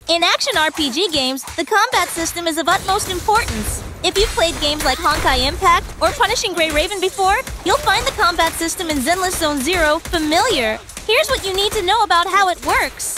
In action RPG games, the combat system is of utmost importance. If you've played games like Honkai Impact or Punishing Grey Raven before, you'll find the combat system in Zenless Zone familiar. Here's what you need to know about how it works.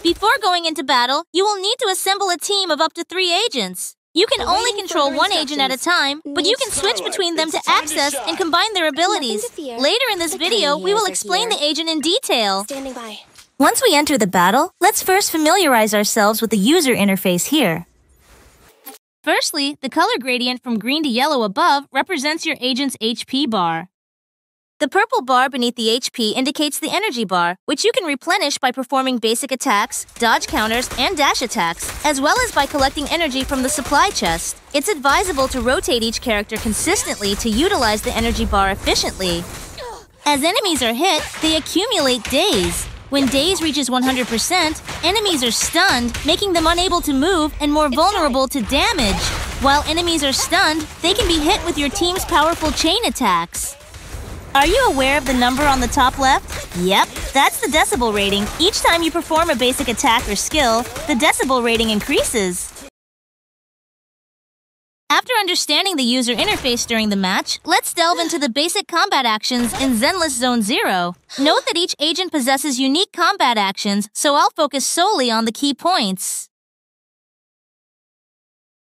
Before going into battle, you will need to assemble a team of up to 3 agents. You can only control one agent at a time, but you can switch between them to access and combine their abilities. Later in this video, we will explain the agent in detail. Standing by. Once we enter the battle, let's first familiarize ourselves with the user interface here. Firstly, the color gradient from green to yellow above represents your agent's HP bar. The purple bar beneath the HP indicates the energy bar, which you can replenish by performing basic attacks, dodge counters, and dash attacks, as well as by collecting energy from the supply chest. It's advisable to rotate each character consistently to utilize the energy bar efficiently. As enemies are hit, they accumulate days. When days reaches 100%, enemies are stunned, making them unable to move and more vulnerable to damage. While enemies are stunned, they can be hit with your team's powerful chain attacks. Are you aware of the number on the top left? Yep, that's the decibel rating. Each time you perform a basic attack or skill, the decibel rating increases. After understanding the user interface during the match, let's delve into the basic combat actions in Zenless Zone. Note that each agent possesses unique combat actions, so I'll focus solely on the key points.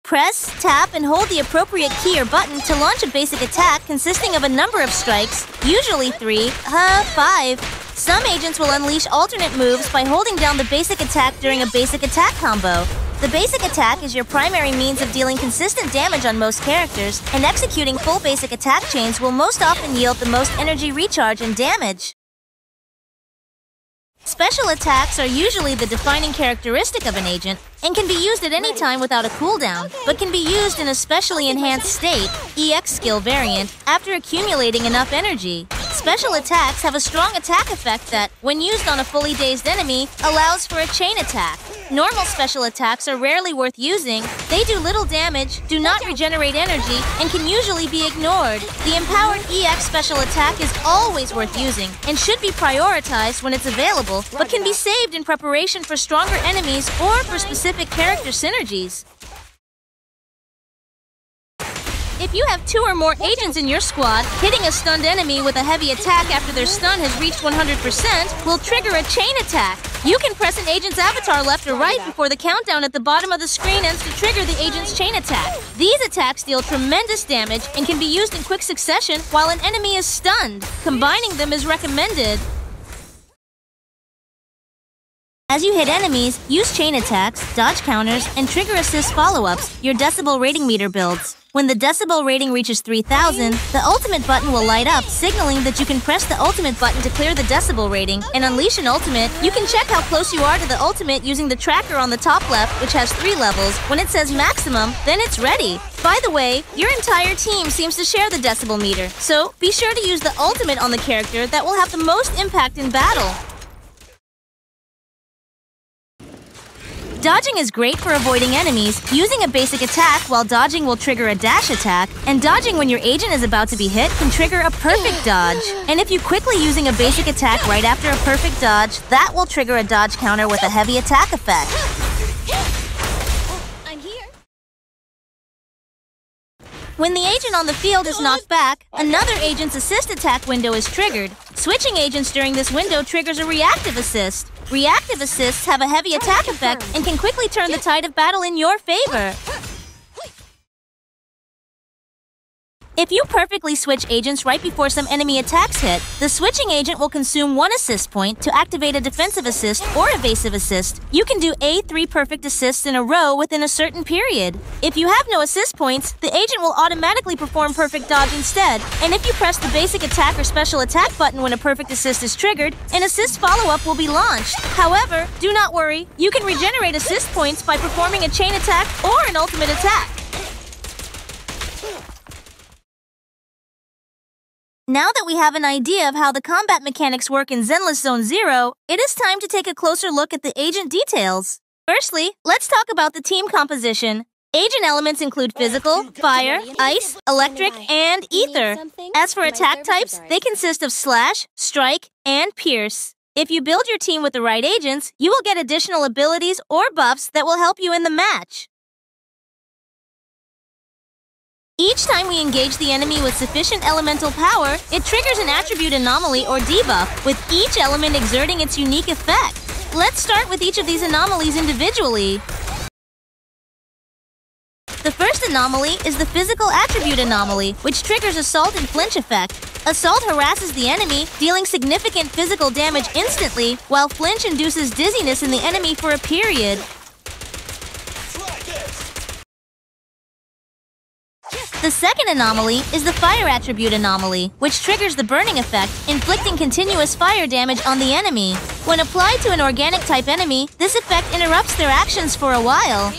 Press, tap, and hold the appropriate key or button to launch a basic attack consisting of a number of strikes, usually 3, 5. Some agents will unleash alternate moves by holding down the basic attack during a basic attack combo. The basic attack is your primary means of dealing consistent damage on most characters, and executing full basic attack chains will most often yield the most energy recharge and damage. Special attacks are usually the defining characteristic of an agent and can be used at any time without a cooldown, but can be used in a specially enhanced state, EX skill variant, after accumulating enough energy. Special attacks have a strong attack effect that, when used on a fully dazed enemy, allows for a chain attack. Normal special attacks are rarely worth using. They do little damage, do not regenerate energy, and can usually be ignored. The empowered EX special attack is always worth using and should be prioritized when it's available, but can be saved in preparation for stronger enemies or for specific character synergies. If you have 2 or more agents in your squad, hitting a stunned enemy with a heavy attack after their stun has reached 100% will trigger a chain attack. You can press an agent's avatar left or right before the countdown at the bottom of the screen ends to trigger the agent's chain attack. These attacks deal tremendous damage and can be used in quick succession while an enemy is stunned. Combining them is recommended. As you hit enemies, use chain attacks, dodge counters, and trigger assist follow-ups. Your decibel rating meter builds. When the decibel rating reaches 3000, the ultimate button will light up, signaling that you can press the ultimate button to clear the decibel rating and unleash an ultimate. You can check how close you are to the ultimate using the tracker on the top left, which has 3 levels. When it says maximum, then it's ready. By the way, your entire team seems to share the decibel meter, so be sure to use the ultimate on the character that will have the most impact in battle. Dodging is great for avoiding enemies. Using a basic attack while dodging will trigger a dash attack, and dodging when your agent is about to be hit can trigger a perfect dodge. And if you quickly using a basic attack right after a perfect dodge, that will trigger a dodge counter with a heavy attack effect. I'm here. When the agent on the field is knocked back, another agent's assist attack window is triggered. Switching agents during this window triggers a reactive assist. Reactive assists have a heavy attack effect and can quickly turn the tide of battle in your favor. If you perfectly switch agents right before some enemy attacks hit, the switching agent will consume 1 assist point to activate a defensive assist or evasive assist. You can do 3 perfect assists in a row within a certain period. If you have no assist points, the agent will automatically perform perfect dodge instead. And if you press the basic attack or special attack button when a perfect assist is triggered, an assist follow-up will be launched. However, do not worry, you can regenerate assist points by performing a chain attack or an ultimate attack. Now that we have an idea of how the combat mechanics work in Zenless Zone, it is time to take a closer look at the agent details. Firstly, let's talk about the team composition. Agent elements include physical, fire, ice, electric, and ether. As for attack types, they consist of slash, strike, and pierce. If you build your team with the right agents, you will get additional abilities or buffs that will help you in the match. Each time we engage the enemy with sufficient elemental power, it triggers an attribute anomaly or debuff, with each element exerting its unique effect. Let's start with each of these anomalies individually. The first anomaly is the physical attribute anomaly, which triggers Assault and Flinch effect. Assault harasses the enemy, dealing significant physical damage instantly, while Flinch induces dizziness in the enemy for a period. The second anomaly is the fire attribute anomaly, which triggers the burning effect, inflicting continuous fire damage on the enemy. When applied to an organic type enemy, this effect interrupts their actions for a while.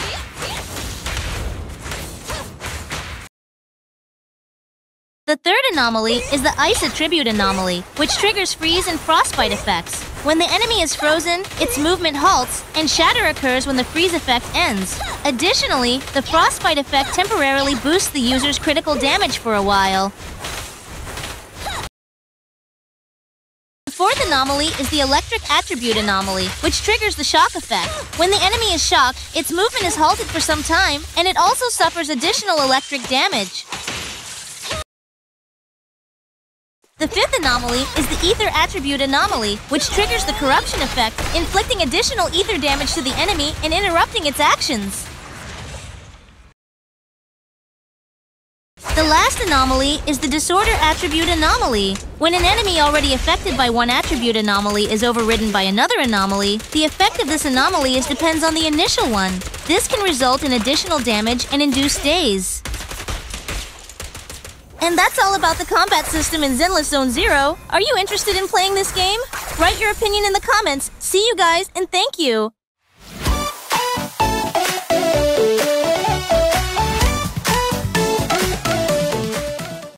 The third anomaly is the ice attribute anomaly, which triggers freeze and frostbite effects. When the enemy is frozen, its movement halts, and shatter occurs when the freeze effect ends. Additionally, the frostbite effect temporarily boosts the user's critical damage for a while. The fourth anomaly is the electric attribute anomaly, which triggers the shock effect. When the enemy is shocked, its movement is halted for some time, and it also suffers additional electric damage. The fifth anomaly is the ether attribute anomaly, which triggers the corruption effect, inflicting additional ether damage to the enemy and interrupting its actions. The last anomaly is the disorder attribute anomaly. When an enemy already affected by one attribute anomaly is overridden by another anomaly, the effect of this anomaly depends on the initial one. This can result in additional damage and induce daze. And that's all about the combat system in Zenless Zone Zero. Are you interested in playing this game? Write your opinion in the comments. See you guys, and thank you!